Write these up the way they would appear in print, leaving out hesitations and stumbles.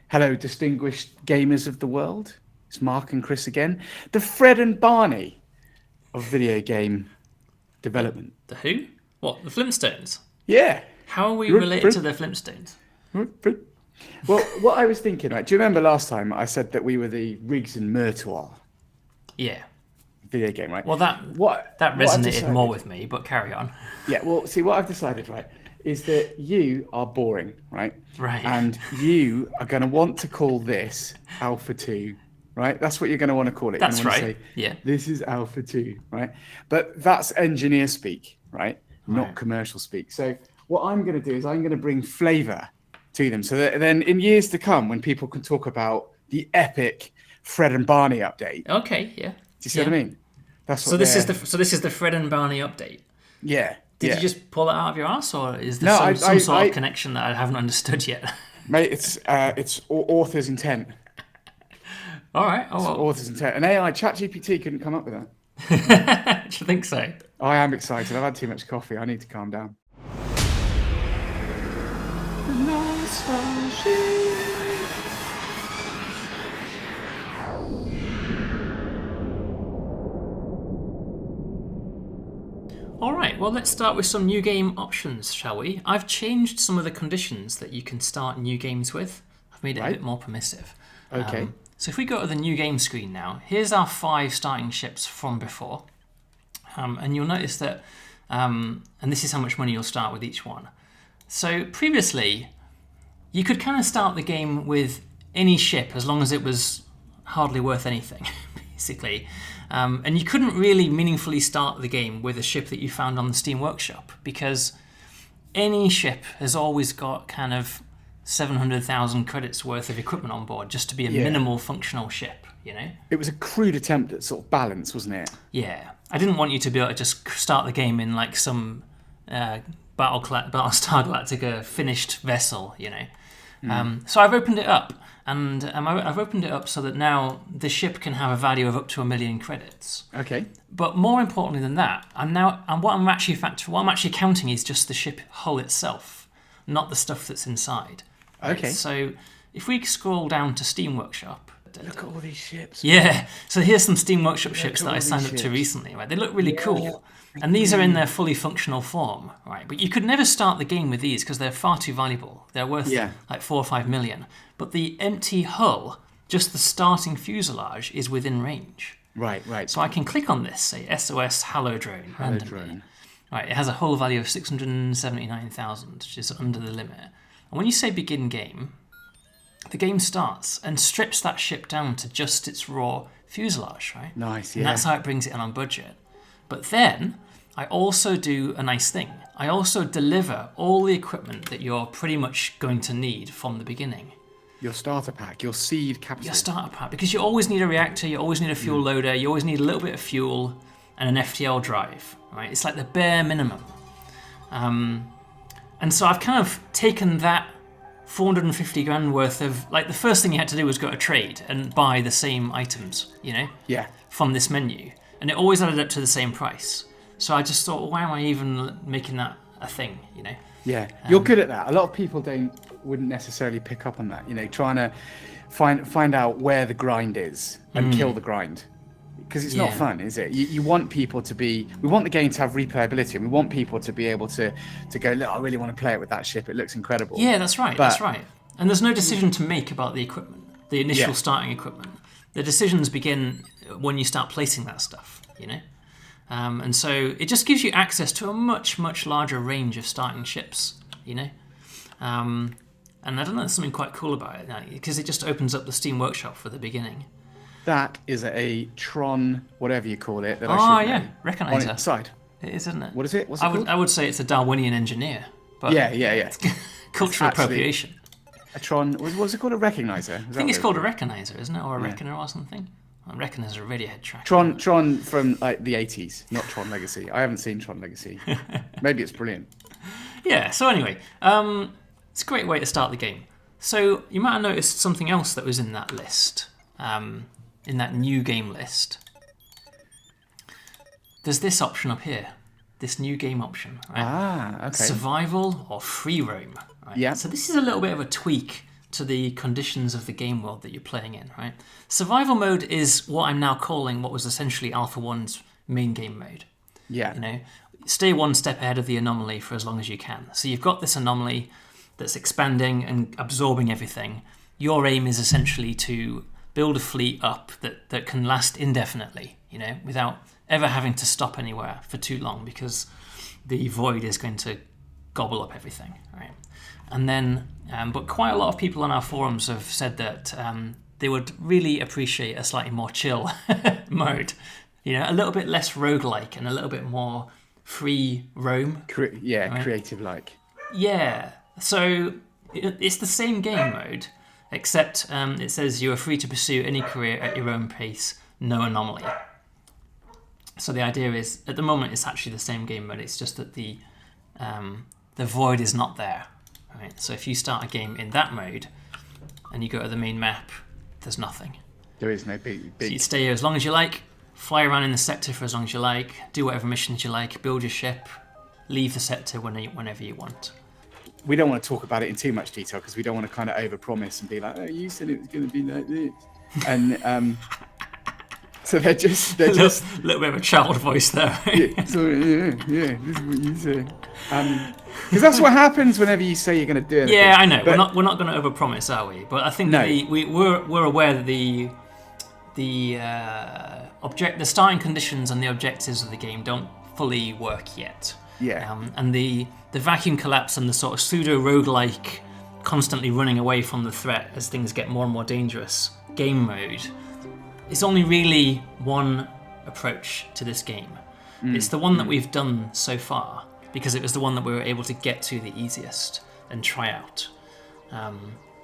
Hello, distinguished gamers of the world. It's Mark and Chris again. The Fred and Barney of video game development. The who? What? The Flintstones? Yeah. How are we related to the Flintstones? Well, what I was thinking, right? Do you remember last time I said that we were the Riggs and Murtaugh Yeah. video game, right? Well, that resonated more with me, but carry on. Yeah, well, see, what I've decided, right, is that you are boring, right? Right. And you are going to want to call this Alpha 2, right? That's what you're going to want to call it. That's right. Say, yeah. This is Alpha 2, right? But that's engineer speak, right? Not commercial speak. So what I'm going to do is I'm going to bring flavour to them so that then in years to come, when people can talk about the epic Fred and Barney update. Okay, yeah. Do you see what I mean? That's what this is the Fred and Barney update. Yeah. Did you just pull it out of your ass, or is there some sort of connection that I haven't understood yet? Mate, it's author's intent. All right. It's author's intent. And AI, ChatGPT couldn't come up with that. Do you think so? I am excited. I've had too much coffee. I need to calm down. All right, well, let's start with some new game options, shall we? I've changed some of the conditions that you can start new games with. I've made it a bit more permissive. Okay. So if we go to the new game screen now, here's our 5 starting ships from before. And you'll notice that, and this is how much money you'll start with each one. So previously, you could kind of start the game with any ship as long as it was hardly worth anything, basically. And you couldn't really meaningfully start the game with a ship that you found on the Steam Workshop, because any ship has always got kind of 700,000 credits worth of equipment on board just to be a minimal functional ship, you know? It was a crude attempt at sort of balance, wasn't it? Yeah. I didn't want you to be able to just start the game in like some Battlestar Galactica finished vessel, you know? So I've opened it up. And I've opened it up so that now the ship can have a value of up to 1 million credits. Okay. But more importantly than that, what I'm actually counting is just the ship hull itself, not the stuff that's inside. Right? Okay. So if we scroll down to Steam Workshop. Look at all these ships. Yeah. So here's some Steam Workshop ships that I signed up to recently. Right? They look really cool. And these are in their fully functional form, right? But you could never start the game with these because they're far too valuable. They're worth like 4 or 5 million. But the empty hull, just the starting fuselage, is within range. Right. So I can click on this, say SOS Hallodrone randomly. Right, it has a hull value of 679,000, which is under the limit. And when you say begin game, the game starts and strips that ship down to just its raw fuselage, right? Nice, yeah. And that's how it brings it in on budget. But then I also do a nice thing. I also deliver all the equipment that you're pretty much going to need from the beginning. Your starter pack, your seed capsule. Your starter pack, because you always need a reactor, you always need a fuel loader, you always need a little bit of fuel and an FTL drive, right? It's like the bare minimum. And so I've kind of taken that 450 grand worth of, like, the first thing you had to do was go to trade and buy the same items, you know? Yeah. From this menu. And it always added up to the same price. So I just thought, well, why am I even making that a thing, you know? Yeah, you're good at that. A lot of people wouldn't necessarily pick up on that, you know, trying to find out where the grind is and kill the grind. Because it's not fun, is it? You want people to we want the game to have replayability, and we want people to be able to go, look, I really want to play it with that ship. It looks incredible. Yeah, that's right. That's right. And there's no decision to make about the equipment, the initial starting equipment. The decisions begin when you start placing that stuff, you know? And so it just gives you access to a much, much larger range of starting ships, you know? And I don't know, there's something quite cool about it, because it just opens up the Steam Workshop for the beginning. That is a Tron, whatever you call it. That Recognizer. On its side. It is, isn't it? What is it? What's it called? I would say it's a Darwinian engineer. But yeah. Cultural appropriation. A Tron, what's it called? A recognizer? I think it's called a recognizer, isn't it? Or a reckoner or something? I reckon there's a Radiohead track. Tron from like the 80s, not Tron Legacy. I haven't seen Tron Legacy. Maybe it's brilliant. Yeah, so anyway, it's a great way to start the game. So you might have noticed something else that was in that list, in that new game list. There's this option up here, this new game option. Right? Ah, okay. Survival or free roam. Right? Yeah. So this is a little bit of a tweak to the conditions of the game world that you're playing in, right? Survival mode is what I'm now calling what was essentially Alpha 1's main game mode. Yeah. You know, stay one step ahead of the anomaly for as long as you can. So you've got this anomaly that's expanding and absorbing everything. Your aim is essentially to build a fleet up that can last indefinitely, you know, without ever having to stop anywhere for too long, because the void is going to gobble up everything, right? And then, but quite a lot of people on our forums have said that they would really appreciate a slightly more chill mode, you know, a little bit less roguelike and a little bit more free roam. Right? Creative-like. Yeah, so it's the same game mode, except it says you are free to pursue any career at your own pace, no anomaly. So the idea is, at the moment, it's actually the same game mode. It's just that the void is not there. Right? So if you start a game in that mode and you go to the main map, there's nothing. There is no big. So you stay here as long as you like, fly around in the sector for as long as you like, do whatever missions you like, build your ship, leave the sector whenever you want. We don't want to talk about it in too much detail because we don't want to kind of overpromise and be like, oh, you said it was going to be like this. And so they're just a little bit of a child voice there. yeah, this is what you say. Because that's what happens whenever you say you're going to do it. Yeah, I know. But we're not going to overpromise, are we? But I think we're aware that the starting conditions and the objectives of the game don't fully work yet. Yeah. And the vacuum collapse and the sort of pseudo roguelike, constantly running away from the threat as things get more and more dangerous game mode. It's only really one approach to this game. It's the one that we've done so far because it was the one that we were able to get to the easiest and try out.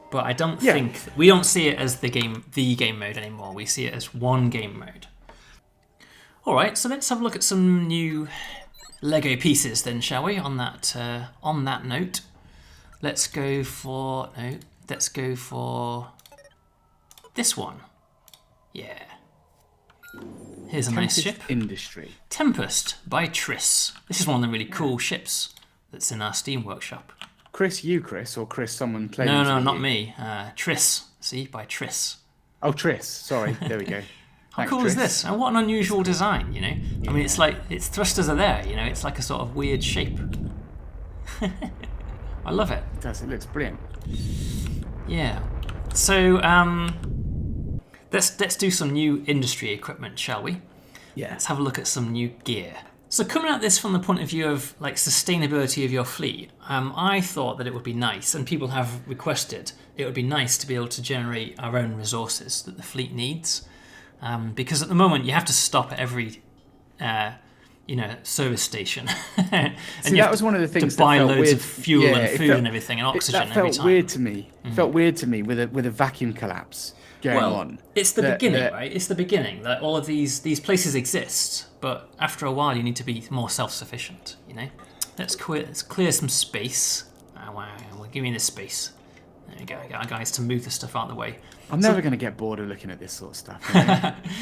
But I don't think we don't see it as the game mode anymore. We see it as one game mode. All right, so let's have a look at some new Lego pieces then, shall we? On that note, let's go for this one. Yeah. Here's a nice ship. Industry. Tempest by Triss. This is one of the really cool ships that's in our Steam workshop. Chris, or Chris, someone playing? No, not me. Triss. See, by Triss. Oh, Triss. Sorry. There we go. How cool is this? And what an unusual design, you know? Yeah. I mean, it's like, its thrusters are there, you know? It's like a sort of weird shape. I love it. It does. It looks brilliant. Yeah. So, let's do some new industry equipment, shall we? Yeah. Let's have a look at some new gear. So coming at this from the point of view of like sustainability of your fleet, I thought that it would be nice, and people have requested, it would be nice to be able to generate our own resources that the fleet needs. Because at the moment you have to stop at every service station. And see, that was one of the things to buy that felt loads weird. of fuel and food and everything and oxygen every time. That felt weird to me. Felt weird to me with a vacuum collapse going on. It's the beginning, right? It's the beginning that all of these places exist, but after a while you need to be more self-sufficient, you know? Let's clear some space. We'll give me this space. There we go. Get our guys to move the stuff out of the way. I'm never going to get bored of looking at this sort of stuff.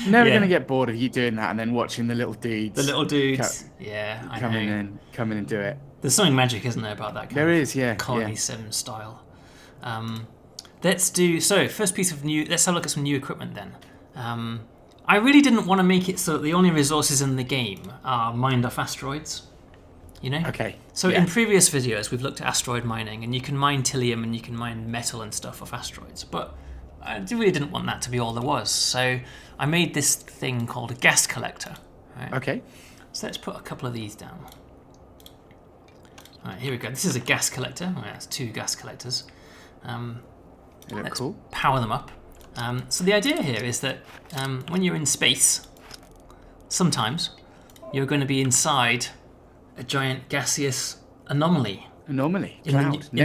Never going to get bored of you doing that and then watching the little dudes. The little dudes. Come in and do it. There's something magic, isn't there, about that kind there is, yeah. Colony Sim style. Let's have a look at some new equipment then. I really didn't want to make it so that the only resources in the game are mined off asteroids. You know? Okay. So in previous videos we've looked at asteroid mining, and you can mine tillium and you can mine metal and stuff off asteroids, but I really didn't want that to be all there was. So I made this thing called a gas collector. Right? Okay. So let's put a couple of these down. All right, here we go. This is a gas collector. Well, that's two gas collectors. They look cool. Power them up. So the idea here is that when you're in space, sometimes you're going to be inside a giant gaseous anomaly. In the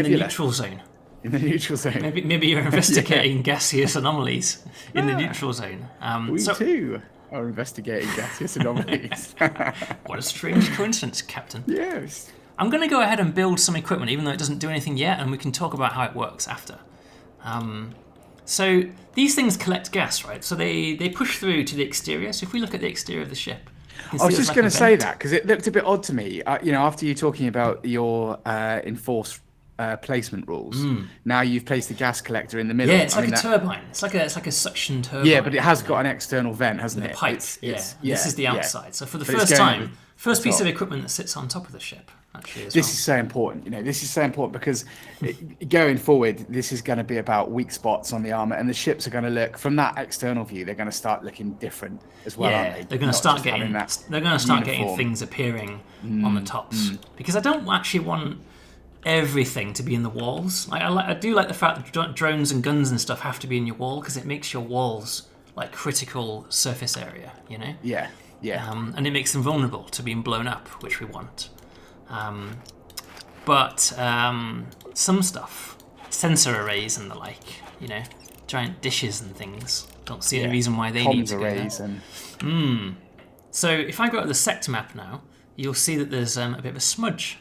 neutral zone. In the neutral zone. Maybe you're investigating gaseous anomalies in the neutral zone. We too are investigating gaseous anomalies. What a strange coincidence, Captain. Yes. I'm going to go ahead and build some equipment, even though it doesn't do anything yet, and we can talk about how it works after. So these things collect gas, right? So they push through to the exterior. So if we look at the exterior of the ship, I was just going to say that because it looked a bit odd to me. After you talking about your enforced placement rules. Now you've placed the gas collector in the middle. Yeah, it's like a turbine. It's like a suction turbine. Yeah, but it has got an external vent, hasn't it? A pipe. This is the outside. So for the first time, first piece of equipment that sits on top of the ship. Actually, this is so important. This is so important because going forward, this is going to be about weak spots on the armor, and the ships are going to look from that external view. They're going to start looking different as well, aren't they? They're going to start getting. They're going to start getting things appearing on the tops because I don't actually want everything to be in the walls. I do like the fact that drones and guns and stuff have to be in your wall because it makes your walls like critical surface area. Yeah. And it makes them vulnerable to being blown up, which we want. But some stuff, sensor arrays and the like, giant dishes and things, don't see any reason why they need to arrays go there. So if I go to the sector map now, you'll see that there's a bit of a smudge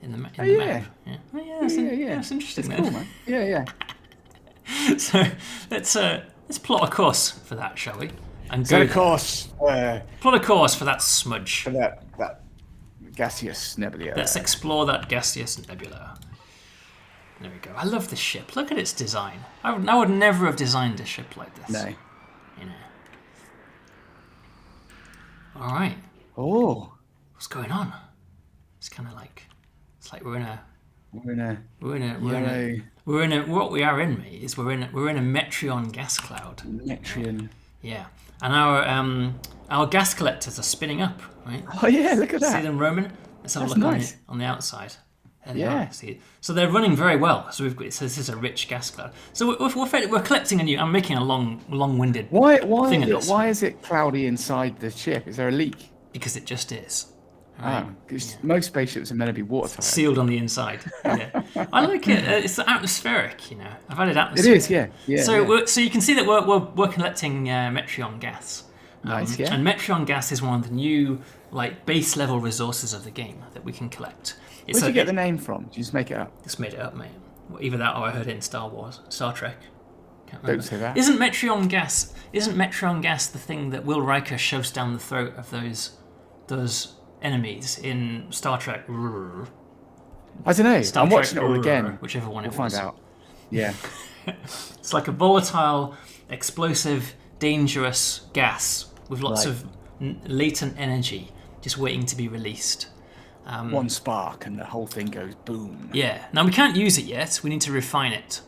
in the map. Yeah. That's interesting. That's cool, man. Yeah. So let's plot a course for that, shall we? And plot a course for that smudge. For that gaseous nebula. Let's explore that gaseous nebula. There we go. I love this ship. Look at its design. I would never have designed a ship like this. No. All right. Oh. What's going on? It's kind of like we're in a what we are in, mate, is we're in a Metreon gas cloud. Metreon. Yeah. And our gas collectors are spinning up, right? Oh yeah, look at that. See them roaming? Let's have a look on the outside. See it. So they're running very well. So this is a rich gas cloud. So we're collecting a new. I'm making a long-winded thing of this. Why is it cloudy inside the ship? Is there a leak? Because it just is. Right? Because most spaceships are meant to be watertight. Sealed on the inside. Yeah. I like it. It's atmospheric, I've added atmosphere. It is, yeah. So you can see that we're collecting Metreon gas. Nice, yeah. And Metreon gas is one of the new base level resources of the game that we can collect. Where did you get the name from? Did you just make it up? Just made it up, mate. Either that or I heard it in Star Trek. Can't remember. Don't say that. Isn't Metreon gas the thing that Will Riker shoves down the throat of those enemies in Star Trek? I don't know. I'm watching it all again. Whichever one we'll find out. Yeah. It's like a volatile, explosive, dangerous gas with lots of latent energy just waiting to be released. One spark and the whole thing goes boom. Yeah. Now we can't use it yet. We need to refine it.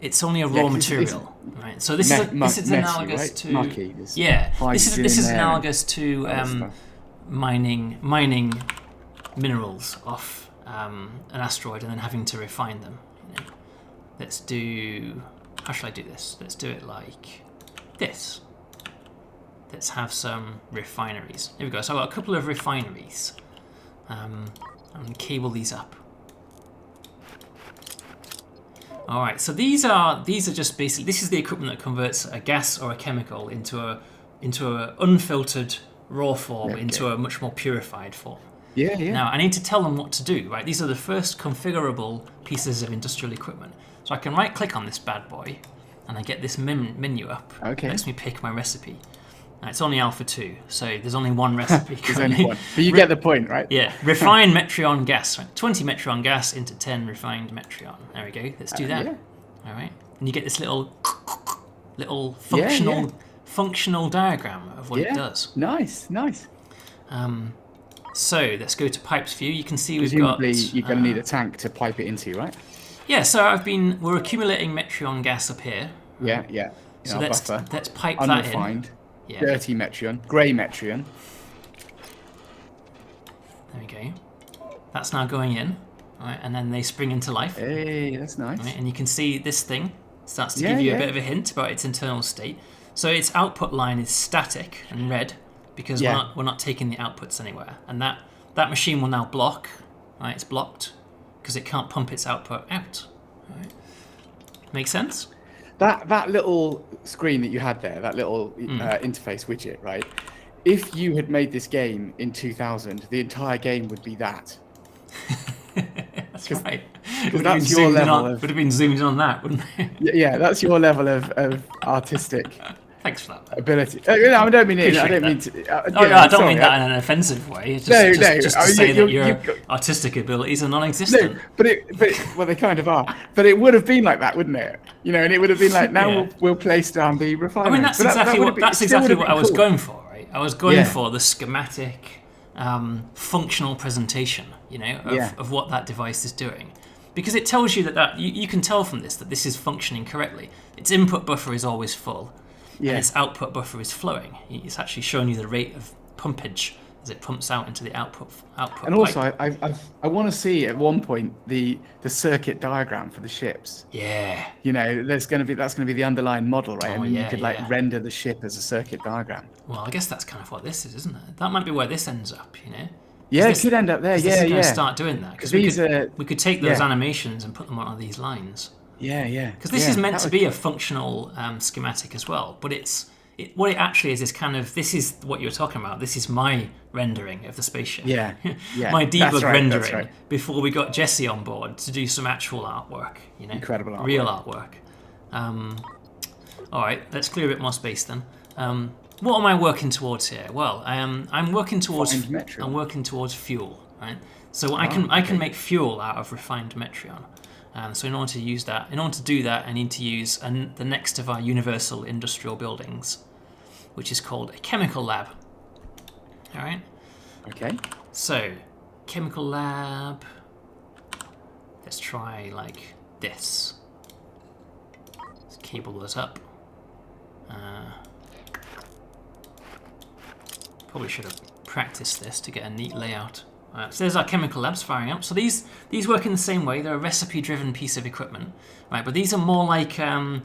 It's only a raw material, right? So this is analogous right? to mucky. This is analogous to mining minerals off an asteroid and then having to refine them. Let's do. How shall I do this? Let's do it like this. Let's have some refineries. Here we go. So I've got a couple of refineries. I'm going to cable these up. All right. So these are just basically. This is the equipment that converts a gas or a chemical into a unfiltered raw form into a much more purified form. Yeah. Now I need to tell them what to do. Right. These are the first configurable pieces of industrial equipment. So I can right click on this bad boy, and I get this menu up. Okay. It lets me pick my recipe. Now, it's only Alpha 2, so there's only one recipe. There's only one. But you get the point, right? Yeah. Refine Metreon gas. Right? 20 Metreon gas into 10 refined Metreon. There we go. Let's do that. Yeah. All right. And you get this little functional diagram of what it does. Nice. So let's go to pipes view. You can see Presumably you're going to need a tank to pipe it into, right? Yeah, so we're accumulating Metreon gas up here. Yeah. So let's pipe unrefined, that in. Dirty Metreon, grey Metreon. There we go. That's now going in, right? And then they spring into life. Hey, that's nice. Right? And you can see this thing starts to give you a bit of a hint about its internal state. So its output line is static and red because we're not taking the outputs anywhere, and that machine will now block. Right, it's blocked because it can't pump its output out. Right. Make sense? That little screen that you had there, that little interface widget, right? If you had made this game in 2000, the entire game would be that. That's right. That's your level would have been zoomed in on that, wouldn't it? Yeah, that's your level of artistic Thanks for that. ability. No, I don't mean it. I Appreciate don't mean that. to. I don't mean that in an offensive way. It's just, No, just I to mean, say that you've your got- artistic abilities are non-existent. No, but well, they kind of are. But it would have been like that, wouldn't it? You know, and it would have been like, now Yeah. we'll place down the I refinement. mean, that's But exactly would what have been- that's it still exactly would what have I was been going for, right? I was going Yeah. for the schematic, functional presentation, of what that device is doing, because it tells you that you can tell from this that this is functioning correctly. Its input buffer is always full, Yeah. and its output buffer is flowing. It's actually showing you the rate of pumpage as it pumps out into the output. And also, I want to see at one point the circuit diagram for the ships. Yeah. That's going to be the underlying model, right? Oh, and then yeah, you could render the ship as a circuit diagram. Well, I guess that's kind of what this is, isn't it? That might be where this ends up, Yeah, This- it could end up there. 'Cause Yeah, this is going yeah. to start doing that because These we could take those yeah. animations and put them onto these lines. Yeah, yeah. Because this is meant to be a functional schematic as well, but what it actually is kind of, this is what you're talking about. This is my rendering of the spaceship. Yeah, yeah. My That's debug right, rendering that's right. before we got Jesse on board to do some actual artwork. Incredible artwork. Real artwork. All right, let's clear a bit more space then. What am I working towards here? Well, I'm working towards Find Metreon. I'm working towards fuel, right? So I can make fuel out of refined Metreon. So in order to do that, I need to use the next of our universal industrial buildings, which is called a chemical lab. All right. Okay. So, chemical lab. Let's try like this. Let's cable those up. Probably should have practiced this to get a neat layout. So there's our chemical labs firing up. So these work in the same way. They're a recipe-driven piece of equipment, right? But these are more like an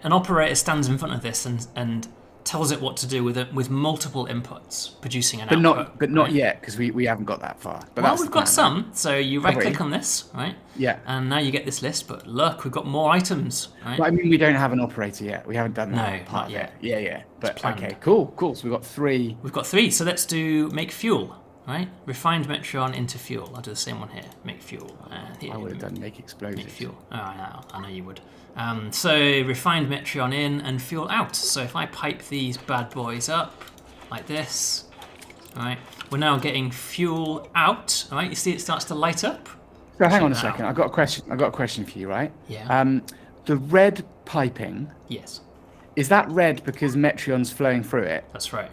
operator stands in front of this and tells it what to do with multiple inputs, producing an output. But not yet, because we haven't got that far. But Well, that's we've the got plan, some. So you Have we? right-click on this, right? Yeah. And now you get this list. But look, we've got more items, right? But I mean, we don't have an operator yet. We haven't done that No, part not yet. yet. Yeah. But planned. okay, cool. So we've got 3. We've got 3. So let's do make fuel, right? Refined Metreon into fuel. I'll do the same one here. Make fuel. And here, I would have done make explosives. make fuel. Oh, I know you would. So refined Metreon in and fuel out. So if I pipe these bad boys up like this, all right, we're now getting fuel out. All right, you see it starts to light up. So hang on a that out. second. I've got a question for you, right? Yeah. The red piping, Yes, is that red because Metreon's flowing through it? that's right.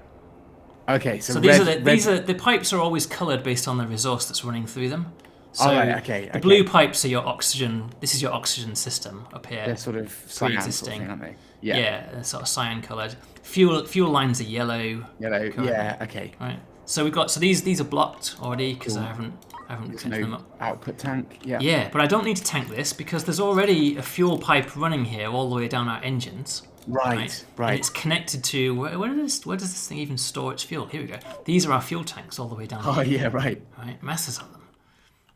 Okay, so, So red, these are the pipes are always coloured based on the resource that's running through them. So Oh, right, okay, the okay. blue pipes are your oxygen. This is your oxygen system up here. They're sort of cyan sort of Pre-existing. thing, aren't they? Yeah, they're sort of cyan coloured. Fuel lines are yellow. Yellow. currently. Yeah. Okay. Right. So we've got these are blocked already because I haven't There's connected them no up. output tank. Yeah. Yeah, but I don't need to tank this because there's already a fuel pipe running here all the way down our engines. Right. And it's connected to where does this thing even store its fuel? Here we go. These are our fuel tanks all the way down. Oh here. yeah. Right. Right, masses of them.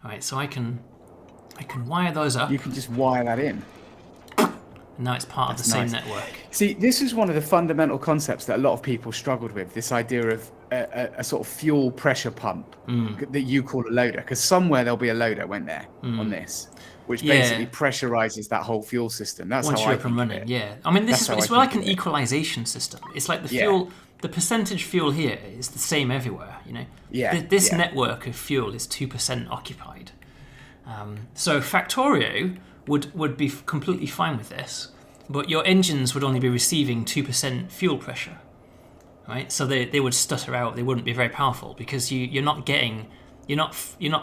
All right, so I can wire those up. You can just wire that in. And now it's part of the same nice. network. See, this is one of the fundamental concepts that a lot of people struggled with. This idea of a sort of fuel pressure pump that you call a loader, because somewhere there'll be a loader, won't there, on this, which Yeah. basically pressurizes that whole fuel system. That's Once how you're I up and think of running, it. yeah. I mean, That's how it's I like think an of it. equalization system. It's like the Yeah. fuel, the percentage fuel here is the same everywhere. Yeah, This yeah. network of fuel is 2% occupied. So Factorio would be completely fine with this, but your engines would only be receiving 2% fuel pressure, right? So they would stutter out. They wouldn't be very powerful because you're not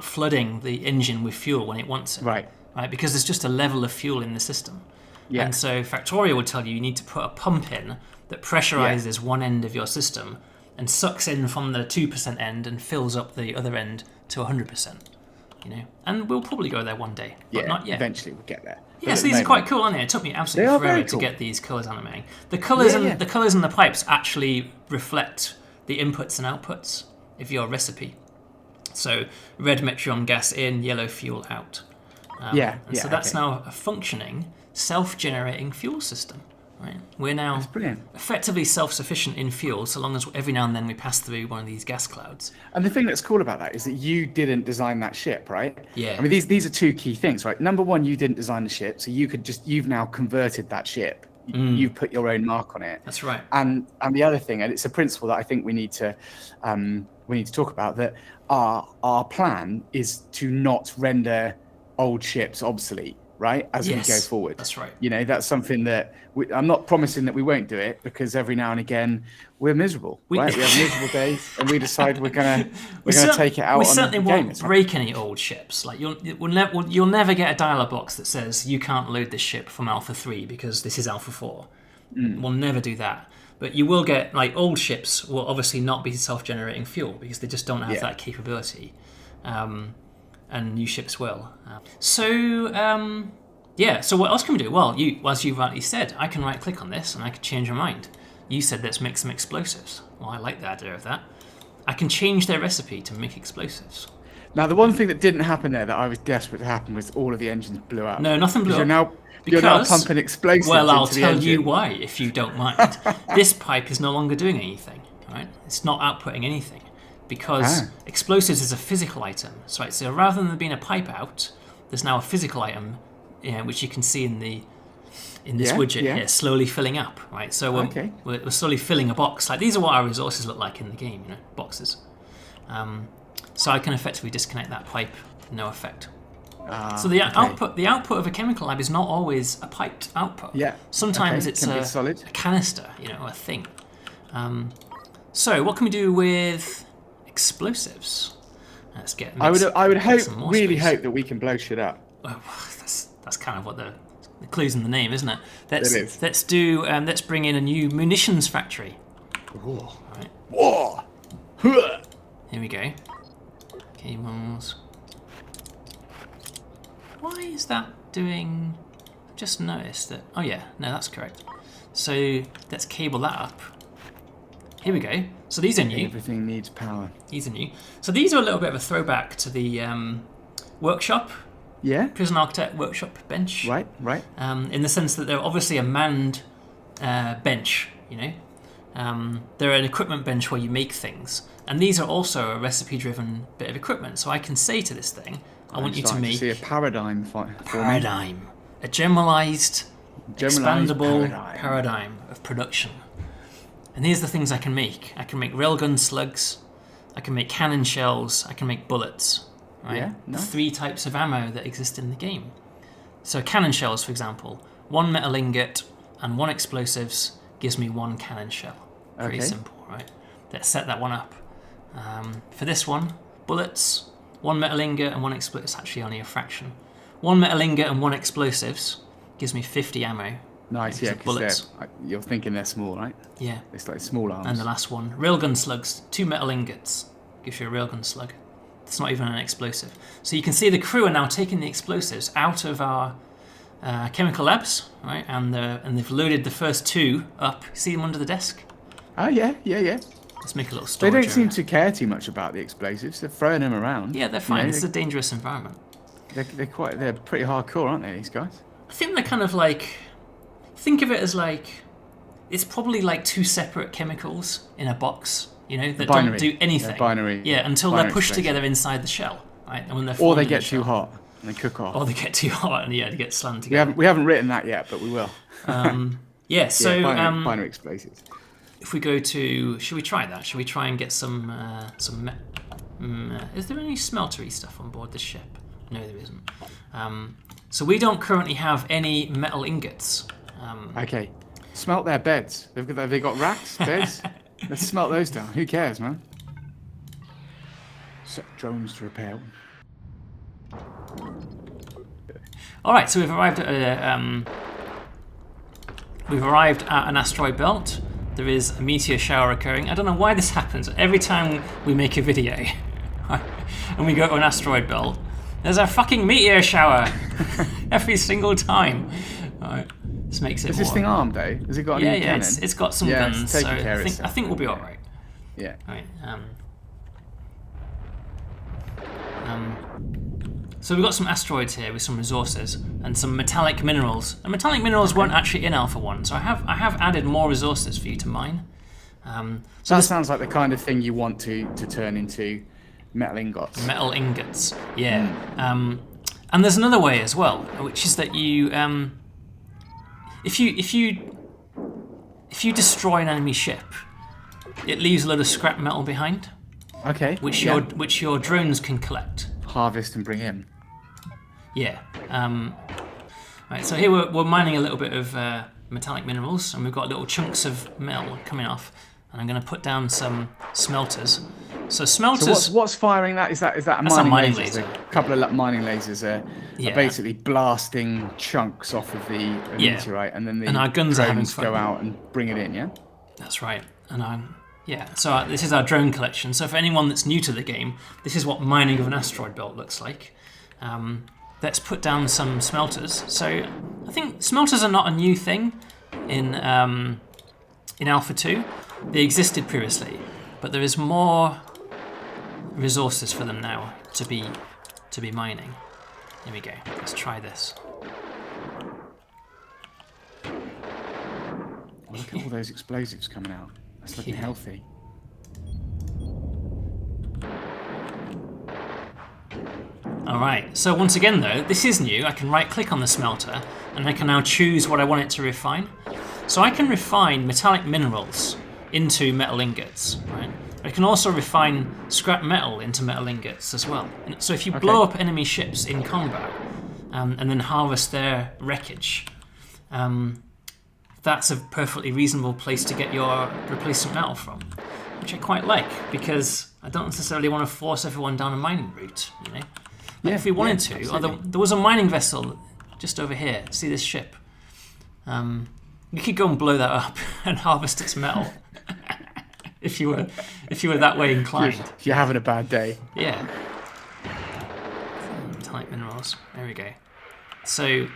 flooding the engine with fuel when it wants it, Right. right? Because there's just a level of fuel in the system. Yeah. And so Factorio would tell you need to put a pump in that pressurizes one end of your system and sucks in from the 2% end and fills up the other end to 100%. And we'll probably go there one day, but Yeah. not yet. Eventually, we'll get there. But Yeah, at so the these are quite moment- cool, aren't they? It took me They absolutely are forever very to cool. get these colours animating. The colours Yeah, and yeah. the colours and the pipes actually reflect the inputs and outputs of your recipe. So red Metreon gas in, yellow fuel out. So that's okay. now a functioning, self-generating fuel system. Right? We're now That's brilliant. effectively self-sufficient in fuel, so long as every now and then we pass through one of these gas clouds. And the thing that's cool about that is that you didn't design that ship, right? Yeah. I mean, these are two key things, right? Number one, you didn't design the ship, so you've now converted that ship You put your own mark on it. That's right. And the other thing, and it's a principle that I think we need to talk about, that our plan is to not render old ships obsolete, right? As we go forward. That's right. That's something that I'm not promising that we won't do it, because every now and again we're miserable, right? We have miserable days, and we decide we're gonna take it out. We on certainly the won't game. break any old ships. Like you'll never get a dialog box that says you can't load this ship from Alpha 3 because this is Alpha 4. We'll never do that. But you will get, like, old ships will obviously not be self-generating fuel because they just don't have that capability. And new ships will. So what else can we do? Well, as you rightly said, I can right-click on this and I can change my mind. You said let's make some explosives. Well, I like the idea of that. I can change their recipe to make explosives. Now, the one thing that didn't happen there that I was desperate to happen was all of the engines blew up. No, nothing blew up. You're now pumping explosives into the engine. Well, I'll tell you why, if you don't mind. This pipe is no longer doing anything, right? It's not outputting anything, because explosives is a physical item. So rather than there being a pipe out, there's now a physical item, which you can see in this widget here, slowly filling up, right? So we're slowly filling a box. Like, these are what our resources look like in the game, boxes. So I can effectively disconnect that pipe, no effect. So the output of a chemical lab is not always a piped output. Yeah. Sometimes it's a canister, a thing. So what can we do with explosives? Let's get. I would really hope that we can blow shit up. Well, that's kind of what the clue's in the name, isn't it? Let's bring in a new munitions factory. Ooh. Right. Whoa. Here we go. Cables. Why is that doing... I've just noticed that... Oh yeah, no, that's correct. So let's cable that up. Here we go. So these are new. Everything needs power. These are new. So these are a little bit of a throwback to the workshop. Yeah. Prison Architect workshop bench. Right. In the sense that they're obviously a manned bench, They're an equipment bench where you make things. And these are also a recipe-driven bit of equipment. So I can say to this thing, I want you to make... see a paradigm a generalized expandable paradigm of production. And here's the things I can make. I can make railgun slugs. I can make cannon shells. I can make bullets. Right? Yeah, The 3 types of ammo that exist in the game. So cannon shells, for example, 1 metal ingot and 1 explosives gives me 1 cannon shell. Pretty simple, right? Let's set that one up. For this one, bullets, 1 metal ingot and 1 explosive. It's actually only a fraction. 1 metal ingot and 1 explosives gives me 50 ammo. Nice, yeah, because you're thinking they're small, right? Yeah. It's like small arms. And the last one, railgun slugs, 2 metal ingots gives you a railgun slug. It's not even an explosive. So you can see the crew are now taking the explosives out of our chemical labs, right? And they've loaded the first 2 up. See them under the desk? Oh, yeah. Let's make a little storage They don't seem to care too much about the explosives. They're throwing them around. Yeah, they're fine. It's a dangerous environment. They're pretty hardcore, aren't they, these guys? I think they're kind of like... Think of it as like... It's probably like 2 separate chemicals in a box, that don't do anything. Binary. Yeah, until they're pushed together inside the shell, right? And when they're or they get too hot and they cook off. Or they get too hot and they get slammed together. We haven't written that yet, but we will. So binary explosives. If we go to, should we try that? Should we try and get some? Is there any smeltery stuff on board this ship? No, there isn't. So we don't currently have any metal ingots. Okay, smelt their beds. Have they got racks, beds? Let's smelt those down. Who cares, man? Set drones to repair. All right, so we've arrived at an asteroid belt. There is a meteor shower occurring. I don't know why this happens. Every time we make a video and we go to an asteroid belt, there's a fucking meteor shower every single time. All right, this makes it. Is this thing armed, though? Has it got any cannon? It's got some guns. So I think we'll be all right. Yeah. All right. So we've got some asteroids here with some resources and some metallic minerals. And metallic minerals weren't actually in Alpha 1, so I have added more resources for you to mine. So that sounds like the kind of thing you want to turn into metal ingots. Metal ingots, yeah. And there's another way as well, which is that you, if you if you destroy an enemy ship, it leaves a load of scrap metal behind. Okay. Which your drones can collect. Harvest and bring in. Yeah. Right. So here we're mining a little bit of metallic minerals, and we've got little chunks of metal coming off. And I'm going to put down some smelters. So smelters. So what's firing that? Is that a mining laser? A couple of mining lasers are basically blasting chunks off of the meteorite, and then the our guns are having fun. go out and bring it in. Yeah. That's right. And so this is our drone collection. So for anyone that's new to the game, this is what mining of an asteroid belt looks like. Let's put down some smelters. So I think smelters are not a new thing in Alpha 2. They existed previously, but there is more resources for them now to be mining. Here we go. Let's try this. Look at all those explosives coming out. That's looking healthy. Alright, so once again though, this is new. I can right click on the smelter and I can now choose what I want it to refine. So I can refine metallic minerals into metal ingots, right? I can also refine scrap metal into metal ingots as well. And so if you blow up enemy ships in combat and then harvest their wreckage, that's a perfectly reasonable place to get your replacement metal from, which I quite like because I don't necessarily want to force everyone down a mining route, you know. If we wanted to, there was a mining vessel just over here. See this ship? You could go and blow that up and harvest its metal if you were that way inclined. If you're having a bad day. Yeah. Metallic minerals. There we go. So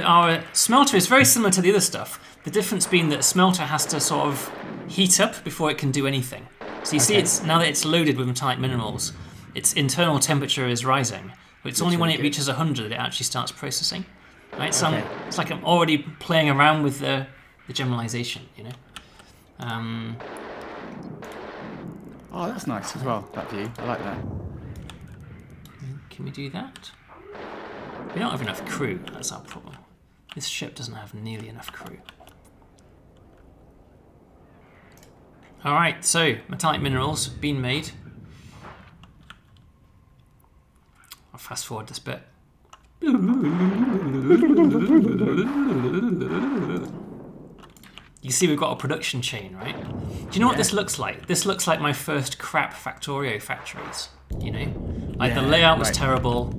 our smelter is very similar to the other stuff. The difference being that a smelter has to sort of heat up before it can do anything. So you see, it's now that it's loaded with metallic minerals, its internal temperature is rising, but it's only when it reaches 100 that it actually starts processing. Right, so it's like I'm already playing around with the generalization, you know. Oh, that's nice as well. That view, I like that. Can we do that? We don't have enough crew. That's our problem. This ship doesn't have nearly enough crew. All right, so metallic minerals being made. I'll fast forward this bit. You see we've got a production chain, right? Do you know what this looks like? This looks like my first crap Factorio factories, you know? Like the layout was terrible,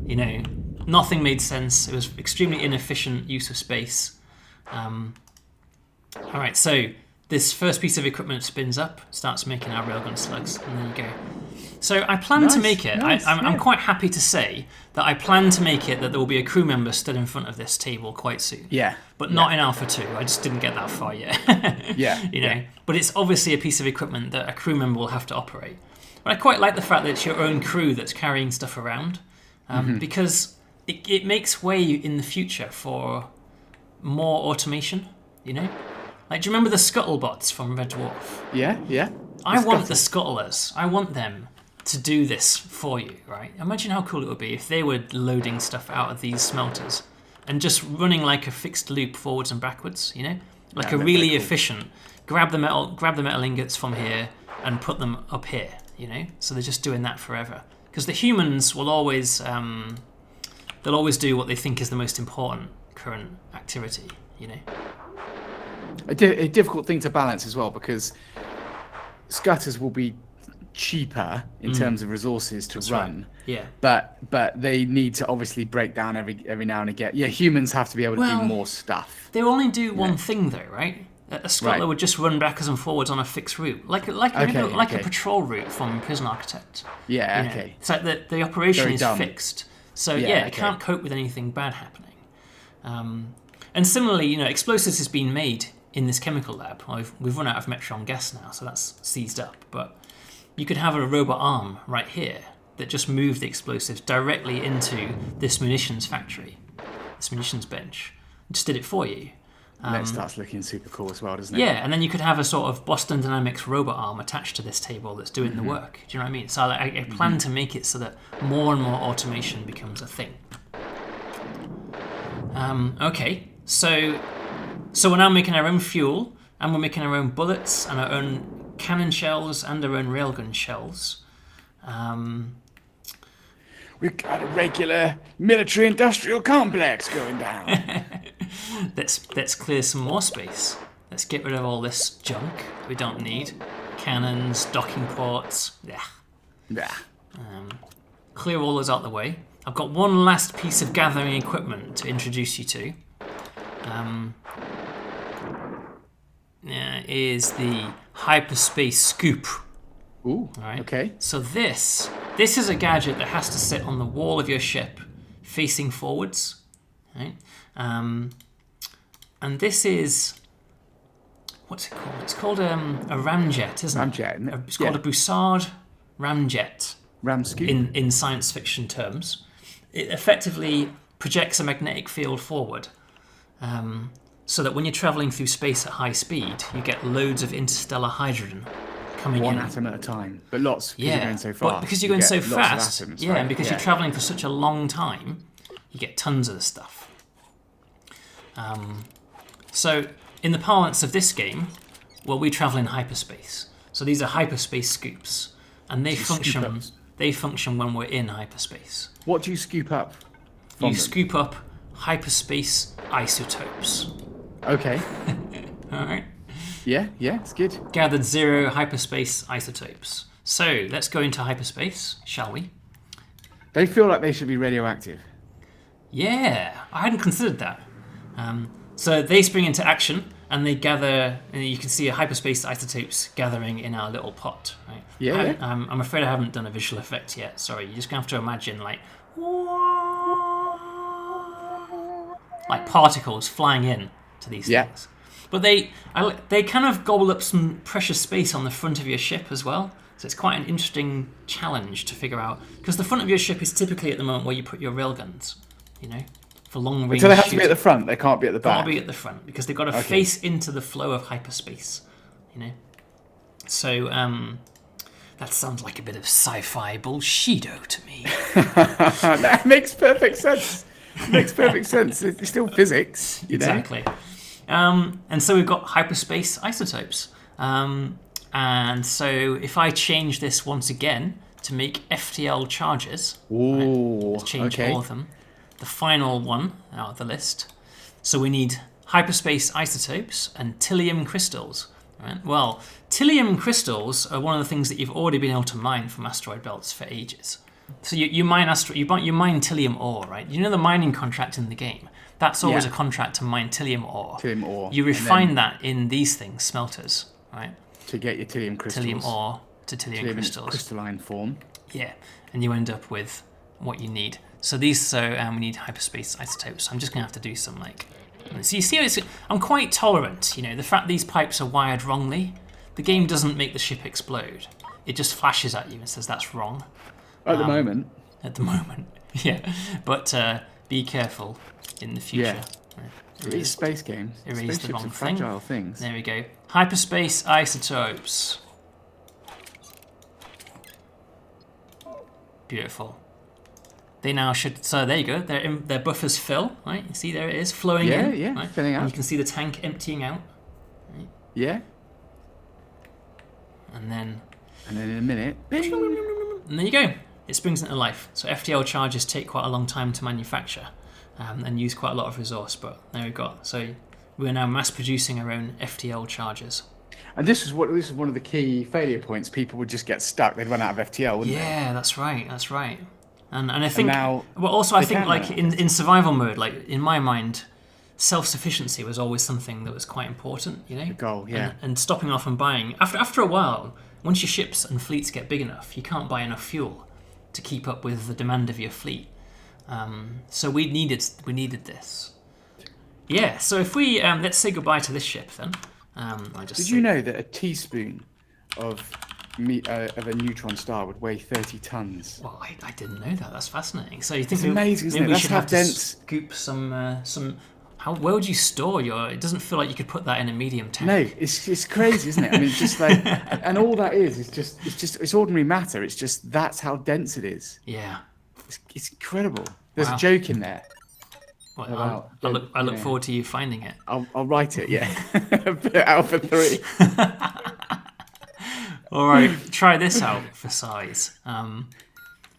you know, nothing made sense. It was extremely inefficient use of space. All right, so this first piece of equipment spins up, starts making our railgun slugs, and there you go. So I plan to make it. I'm quite happy to say that I plan to make it that there will be a crew member stood in front of this table quite soon. Yeah. But not in Alpha 2. I just didn't get that far yet. You know. But it's obviously a piece of equipment that a crew member will have to operate. But I quite like the fact that it's your own crew that's carrying stuff around, because it makes way in the future for more automation. You know. Like, do you remember the Scuttlebots from Red Dwarf? Yeah. I want the Scuttlers. I want them to do this for you, right? Imagine how cool it would be if they were loading stuff out of these smelters and just running like a fixed loop forwards and backwards, you know? Like a really efficient, grab the metal ingots from here and put them up here, you know? So they're just doing that forever. Because the humans will always, they'll always do what they think is the most important current activity, you know? A difficult thing to balance as well, because scutters will be cheaper in terms of resources to run. Right. Yeah. But they need to obviously break down every now and again. Yeah, humans have to be able to do more stuff. They only do one thing though, right? A scuttler would just run backwards and forwards on a fixed route, like a patrol route from Prison Architect. Yeah. You know? It's like the operation is fixed, so it can't cope with anything bad happening. And similarly, you know, explosives has been made in this chemical lab. We've run out of Metron gas now, so that's seized up. But you could have a robot arm right here that just moved the explosives directly into this munitions factory, this munitions bench. Just did it for you. That starts looking super cool as well, doesn't it? Yeah, and then you could have a sort of Boston Dynamics robot arm attached to this table that's doing the work. Do you know what I mean? So I plan to make it so that more and more automation becomes a thing. Okay, so So we're now making our own fuel, and we're making our own bullets, and our own cannon shells, and our own railgun shells. We've got a regular military-industrial complex going down. Let's clear some more space. Let's get rid of all this junk we don't need. Cannons, docking ports. Yeah. Clear all those out the way. I've got one last piece of gathering equipment to introduce you to. Is the hyperspace scoop. Ooh, Right. okay. So this is a gadget that has to sit on the wall of your ship, facing forwards. Right? And this is, what's it called? It's called a ramjet, isn't it? Ramjet, isn't it? It's called a Bussard ramjet Ram scoop. in science fiction terms. It effectively projects a magnetic field forward. So that when you're travelling through space at high speed, you get loads of interstellar hydrogen coming One in. atom at a time, but lots because you're going so fast. But because you're going you so get lots of fast, atoms, yeah, right? and because you're travelling for such a long time, you get tons of the stuff. So in the parlance of this game, well, we travel in hyperspace. So these are hyperspace scoops, and they function. They function when we're in hyperspace. What do you scoop up? You scoop up hyperspace isotopes. Okay. All right. Yeah, it's good. Gathered 0 hyperspace isotopes. So let's go into hyperspace, shall we? They feel like they should be radioactive. Yeah, I hadn't considered that. So they spring into action and they gather. And you can see a hyperspace isotopes gathering in our little pot. Right? Yeah. I'm afraid I haven't done a visual effect yet. Sorry, you're just gonna have to imagine like particles flying in to these things. But they kind of gobble up some precious space on the front of your ship as well. So it's quite an interesting challenge to figure out, because the front of your ship is typically at the moment where you put your railguns, for long range. So they have to be at the front. They can't be at the back. Can't be at the front because they've got to face into the flow of hyperspace. So that sounds like a bit of sci-fi bullshido to me. That makes perfect sense. Makes perfect sense. It's still physics, Exactly. And so we've got hyperspace isotopes. And so if I change this once again to make FTL charges, Ooh, change all of them, the final one out of the list. So we need hyperspace isotopes and tilium crystals. Right? Well, tilium crystals are one of the things that you've already been able to mine from asteroid belts for ages. So you mine tilium ore, right? You know the mining contract in the game. That's always a contract to mine tilium ore. Tilium ore. You refine that in these things, smelters, right? To get your tilium crystals. Tilium ore to tilium crystals. Crystalline form. Yeah, and you end up with what you need. So we need hyperspace isotopes. I'm just gonna have to do some So you see, I'm quite tolerant. The fact these pipes are wired wrongly, the game doesn't make the ship explode. It just flashes at you and says that's wrong. At the moment. At the moment, yeah. But be careful in the future. Yeah. These space games. Erase the wrong are thing. fragile things. There we go. Hyperspace isotopes. Beautiful. They now should. So there you go. Their buffers fill. Right. You see there it is flowing in. Yeah. Right? Filling out. And you can see the tank emptying out. Right? Yeah. And then in a minute. And there you go. It springs into life. So FTL charges take quite a long time to manufacture and use quite a lot of resource, but there we go. So we're now mass producing our own FTL charges. And this is one of the key failure points. People would just get stuck. They'd run out of FTL, wouldn't they? Yeah, that's right. And I think now I think in survival mode, in my mind, self-sufficiency was always something that was quite important, The goal, yeah. And stopping off and buying after a while, once your ships and fleets get big enough, you can't buy enough fuel to keep up with the demand of your fleet. So we needed this. Yeah. So if we let's say goodbye to this ship then. Did you know that a teaspoon of a neutron star would weigh 30 tons? Well, I didn't know that. That's fascinating. So you think it's amazing, isn't it? We should have to scoop some. Where would you store your? It doesn't feel like you could put that in a medium tank. No, it's crazy, isn't it? I mean, it's just like, and all that it's ordinary matter. It's just that's how dense it is. Yeah, it's incredible. There's a joke in there. Well, I look forward to you finding it. I'll write it. Yeah, put it out for 3. All right, try this out for size.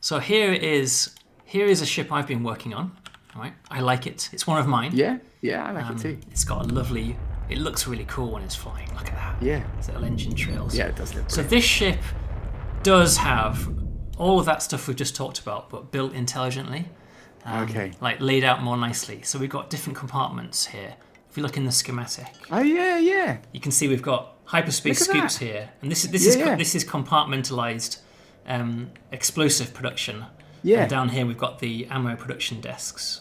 So here is a ship I've been working on. All right, I like it. It's one of mine. Yeah, I like it too. It's got a lovely. It looks really cool when it's flying. Look at that. Yeah, Those little engine trails. Yeah, it does look. So this ship does have all of that stuff we've just talked about, but built intelligently. Okay. Like laid out more nicely. So we've got different compartments here. If you look in the schematic. Oh yeah. You can see we've got hyperspace scoops here, and this is compartmentalized explosive production. Yeah. And down here we've got the ammo production desks.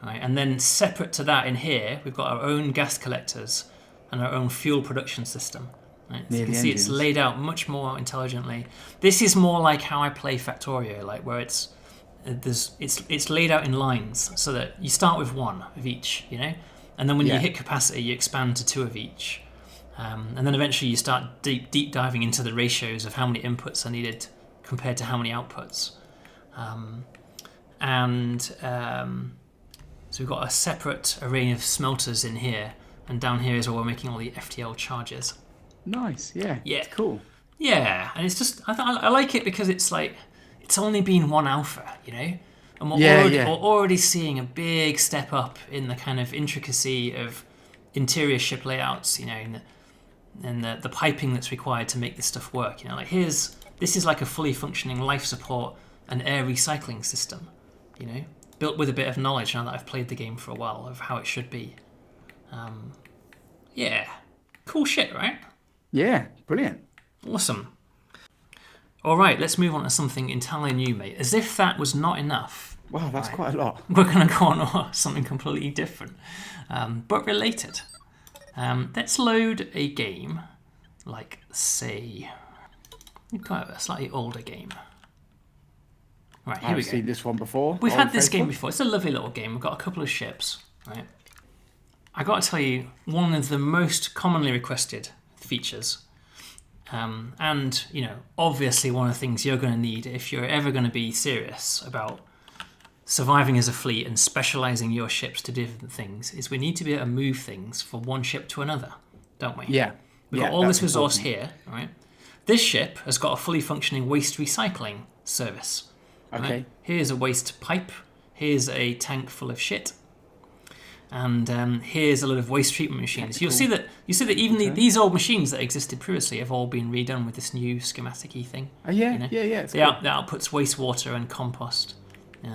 Right, and then separate to that in here we've got our own gas collectors and our own fuel production system. Right? So you can see it's laid out much more intelligently. This is more like how I play Factorio, like where it's laid out in lines so that you start with 1 of each, and then when you hit capacity you expand to 2 of each, and then eventually you start deep diving into the ratios of how many inputs are needed compared to how many outputs, so we've got a separate array of smelters in here, and down here is where we're making all the FTL charges. Nice. Yeah. It's cool. Yeah, and it's just I like it because it's like it's only been 1 alpha, and we're already seeing a big step up in the kind of intricacy of interior ship layouts, and the piping that's required to make this stuff work. Like this is like a fully functioning life support and air recycling system, built with a bit of knowledge now that I've played the game for a while of how it should be. Cool shit, right? Yeah, brilliant. Awesome. All right, let's move on to something entirely new, mate. As if that was not enough. Wow, that's quite a lot. We're going to go on to something completely different, but related. Let's load a game, like, say, quite a slightly older game. Right, here we go. I've seen this one before. We've had this game before. It's a lovely little game. We've got a couple of ships, right? I got to tell you, one of the most commonly requested features, and obviously one of the things you're going to need if you're ever going to be serious about surviving as a fleet and specializing your ships to different things, is we need to be able to move things from one ship to another, don't we? Yeah. We've got all this resource here, right? This ship has got a fully functioning waste recycling service. Right? Okay. Here's a waste pipe. Here's a tank full of shit. And here's a lot of waste treatment machines. You'll see that even these old machines that existed previously have all been redone with this new schematic-y thing. Oh yeah, It's cool. The outputs wastewater and compost.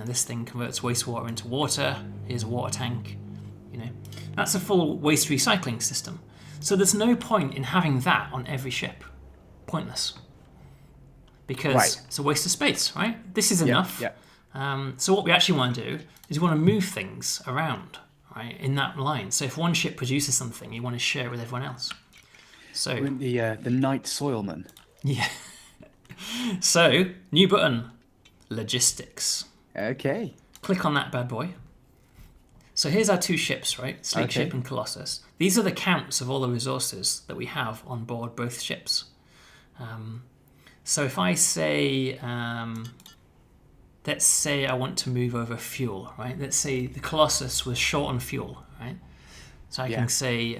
This thing converts wastewater into water. Here's a water tank. That's a full waste recycling system. So there's no point in having that on every ship. Pointless. Because it's a waste of space, right? This is enough. Yeah. So what we actually want to do is we want to move things around, right, in that line. So if one ship produces something, you want to share it with everyone else. So the night soilman. Yeah. So new button, logistics. Okay. Click on that bad boy. So here's our 2 ships, right? Sleek Ship and Colossus. These are the counts of all the resources that we have on board both ships. So if I say, let's say I want to move over fuel, right? Let's say the Colossus was short on fuel, right? So I can say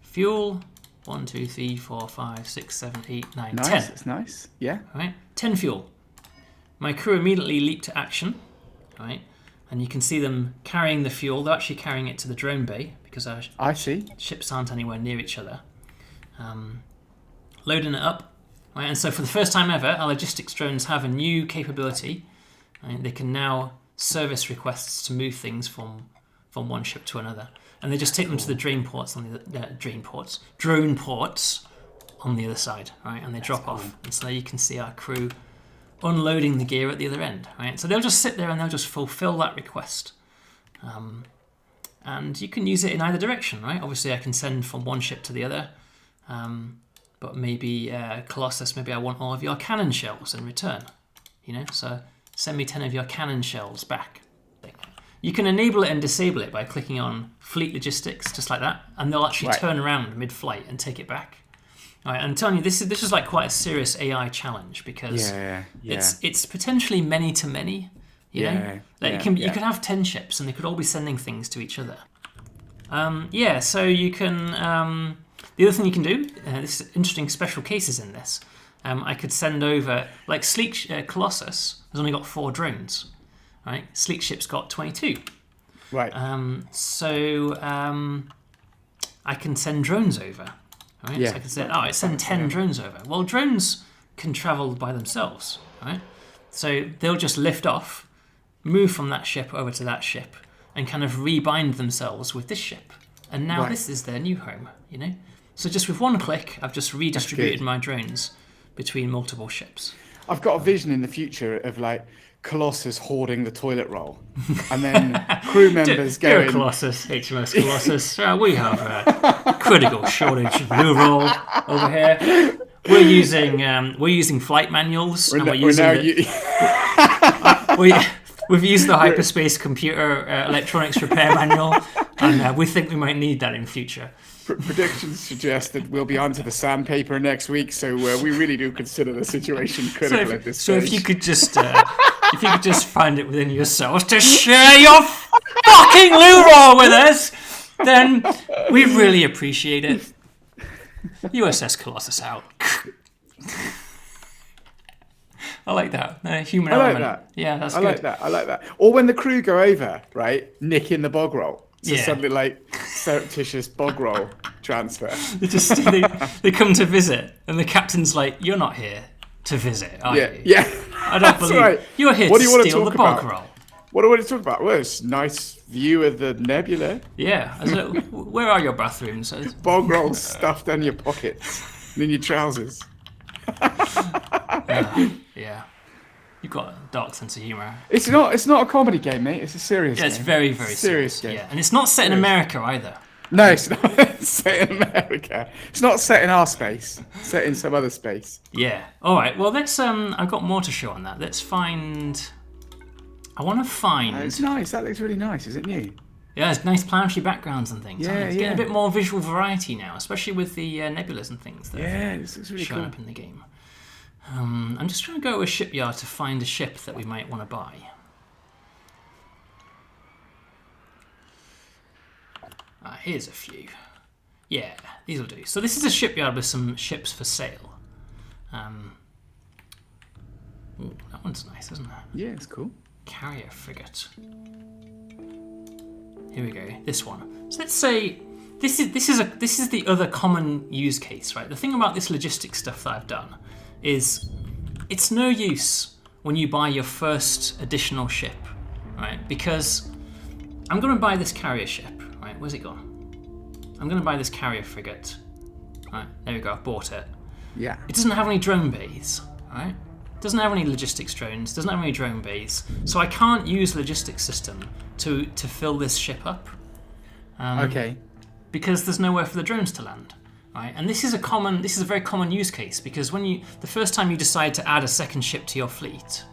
fuel, 1, 2, 3, 4, 5, 6, 7, 8, 9, 10. That's nice. Yeah. Right? 10 fuel. My crew immediately leap to action, right? And you can see them carrying the fuel. They're actually carrying it to the drone bay because our ships aren't anywhere near each other. Loading it up. Right? And so for the first time ever, our logistics drones have a new capability. Right? They can now service requests to move things from one ship to another. And they just take them to the drone ports on the other side, right? And they drop off. And so there you can see our crew unloading the gear at the other end, right? So they'll just sit there and they'll just fulfill that request. And you can use it in either direction, right? Obviously I can send from one ship to the other, but maybe Colossus, maybe I want all of your cannon shells in return, so send me 10 of your cannon shells back. You can enable it and disable it by clicking on fleet logistics, just like that, and they'll actually turn around mid-flight and take it back. All right, I'm telling you, this is like quite a serious AI challenge because it's potentially many to many. You know, like you could have 10 ships and they could all be sending things to each other. So you can. The other thing you can do, this is interesting special cases in this. I could send over like Colossus has only got 4 drones, right? Sleek Ship's got 22. Right. I can send drones over. Right? Yeah. So I can say, I send 10 drones over. Well, drones can travel by themselves, right? So they'll just lift off, move from that ship over to that ship, and kind of rebind themselves with this ship. And now this is their new home, you know? So just with one click, I've just redistributed my drones between multiple ships. I've got a vision in the future of like Colossus hoarding the toilet roll, and then crew members Dear going. Colossus, HMS Colossus, we have a critical shortage of blue roll over here. We're using flight manuals, and we've used the hyperspace computer electronics repair manual, and we think we might need that in future. Predictions suggest that we'll be onto the sandpaper next week, so we really do consider the situation critical at this stage. So if you could just find it within yourselves to share your fucking loo roll with us, then we'd really appreciate it. USS Colossus out. I like that. Human element. That. Yeah, that's good. I like that. Or when the crew go over, right, nick in the bog roll. So suddenly, like, surreptitious bog roll transfer. They come to visit, and the captain's like, "You're not here to visit, are you?" Yeah. I don't believe right. You're here to steal the bog roll. What do we want to talk about? Well, it's a nice view of the nebula. Yeah. So, where are your bathrooms? Bog rolls stuffed down your pockets and in your trousers. Yeah. You've got a dark sense of humour. It's not a comedy game, mate. It's a serious game. It's very, very serious game. Yeah, and it's not set in America either. No, it's not set in America. It's not set in our space. It's set in some other space. Yeah. All right. Well, let's. I've got more to show on that. Let's find. I want to find. Oh, it's nice. That looks really nice. Is it new? Yeah, it's nice planetary backgrounds and things. Yeah, It's getting a bit more visual variety now, especially with the nebulas and things that it's really showing cool. up in the game. I'm just trying to go to a shipyard to find a ship that we might want to buy. Here's a few. Yeah, these will do. So this is a shipyard with some ships for sale. Ooh, that one's nice, isn't it? Yeah, it's cool. Carrier frigate. Here we go. This one. So let's say this is the other common use case, right? The thing about this logistics stuff that I've done is it's no use when you buy your first additional ship, right? Because I'm going to buy this carrier ship, right? Where's it gone? I'm going to buy this carrier frigate. Right, there we go. I've bought it. Yeah. It doesn't have any drone bays, right? It doesn't have any logistics drones. Doesn't have any drone bays. So I can't use the logistics system to fill this ship up. Okay. Because there's nowhere for the drones to land. Right? And this is a very common use case because the first time you decide to add a second ship to your fleet,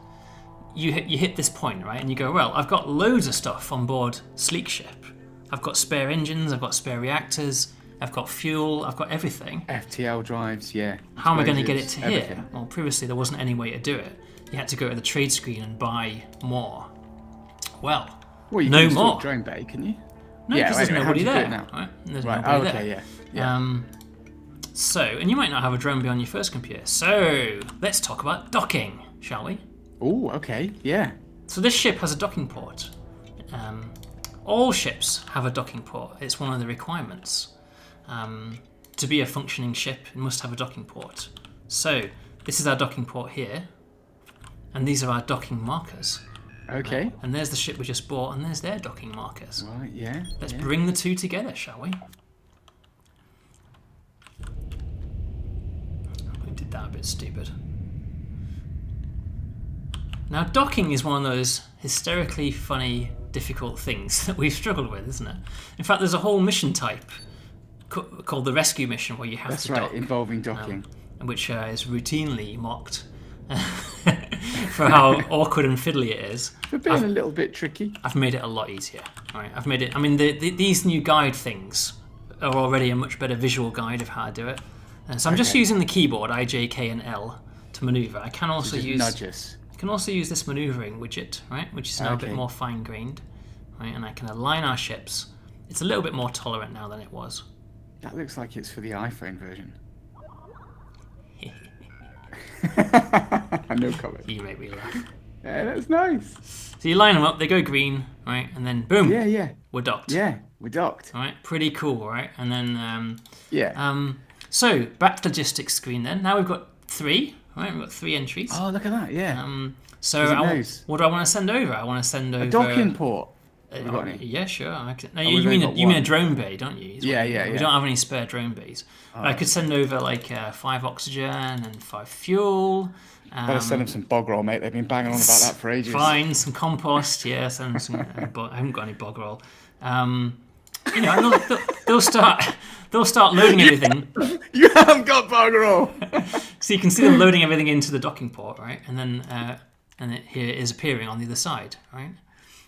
you hit this point, right? And you go, well, I've got loads of stuff on board Sleek Ship. I've got spare engines, I've got spare reactors, I've got fuel, I've got everything. FTL drives, yeah. How am I going to get it to everything. here? Well, previously there wasn't any way to do it. You had to go to the trade screen and buy more. Well, you no can more. Drone bay, can you? No, because there's nobody there. Now? Right? There's right. nobody Okay. there. Yeah. And you might not have a drone bay on your first computer. So let's talk about docking, shall we? Oh, okay. Yeah. So this ship has a docking port. All ships have a docking port. It's one of the requirements. To be a functioning ship, it must have a docking port. So this is our docking port here, and these are our docking markers. Okay. And there's the ship we just bought, and there's their docking markers. Right. Yeah. Let's bring the two together, shall we? We did that a bit stupid. Now, docking is one of those hysterically funny, difficult things that we've struggled with, isn't it? In fact, there's a whole mission type called the rescue mission where you have to dock. That's right, involving docking. Which is routinely mocked for how awkward and fiddly it is. For being a little bit tricky. I've made it a lot easier. Right? I've made it. I mean, these new guide things are already a much better visual guide of how to do it. And so I'm just using the keyboard I, J, K, and L to maneuver. I can also use can also use this maneuvering widget, right, which is now a bit more fine-grained, right, and I can align our ships. It's a little bit more tolerant now than it was. That looks like it's for the iPhone version. No comment. You make me laugh. Yeah, that's nice. So you line them up, they go green, right, and then boom. Yeah. We're docked. Yeah, we're docked. All right, pretty cool, right? And then yeah. So back to logistics screen then. Now we've got 3, right? We've got 3 entries. Oh, look at that. Yeah. So what do I want to send over? I want to send over a docking port. Have you got any? Yeah, sure. No, you mean a drone bay, don't you? Yeah. We don't have any spare drone bays. I could send over like 5 oxygen and 5 fuel. Better send them some bog roll, mate. They've been banging on about that for ages. Fine, some compost. Yeah, send them some. I haven't got any bog roll. You know, they'll start loading everything. You haven't got bog roll. So you can see them loading everything into the docking port, right? And then here it is appearing on the other side, right?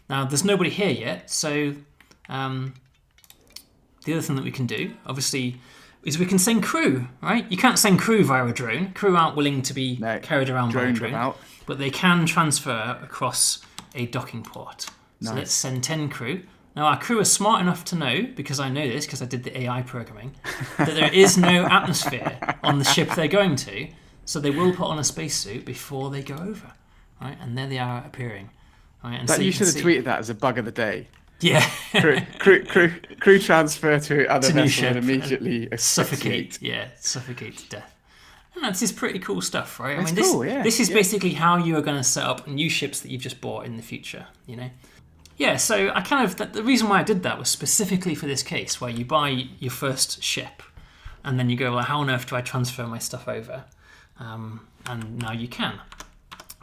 Now there's nobody here yet, so the other thing that we can do, obviously, is we can send crew, right? You can't send crew via a drone. Crew aren't willing to be carried around by a drone, but they can transfer across a docking port. So let's send 10 crew. Now our crew are smart enough to know, because I know this because I did the AI programming, that there is no atmosphere on the ship they're going to, so they will put on a spacesuit before they go over, right? And there they are appearing. Right? And so you should have tweeted that as a bug of the day. Yeah. crew transfer to other vessel and immediately suffocate. Yeah, suffocate to death. And this is pretty cool stuff, right? That's this is basically how you are going to set up new ships that you've just bought in the future, you know? Yeah, so the reason why I did that was specifically for this case, where you buy your first ship, and then you go, well, how on earth do I transfer my stuff over? And now you can.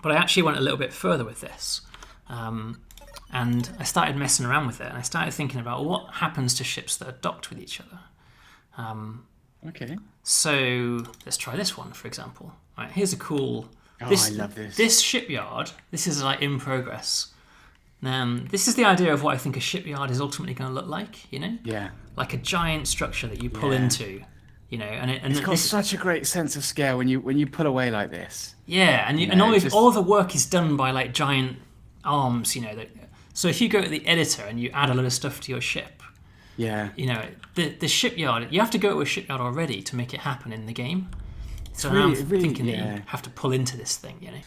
But I actually went a little bit further with this. And I started messing around with it, and I started thinking about what happens to ships that are docked with each other. Okay. So let's try this one, for example. Right, here's a cool... I love this. This shipyard, this is like in progress. This is the idea of what I think a shipyard is ultimately going to look like, you know? Yeah. Like a giant structure that you pull into, you know, and it's got such a great sense of scale when you pull away like this. Yeah, and all of the work is done by like giant arms, you know. So if you go to the editor and you add a lot of stuff to your ship, yeah, you know, the shipyard, you have to go to a shipyard already to make it happen in the game. So now I'm thinking that you have to pull into this thing, you know.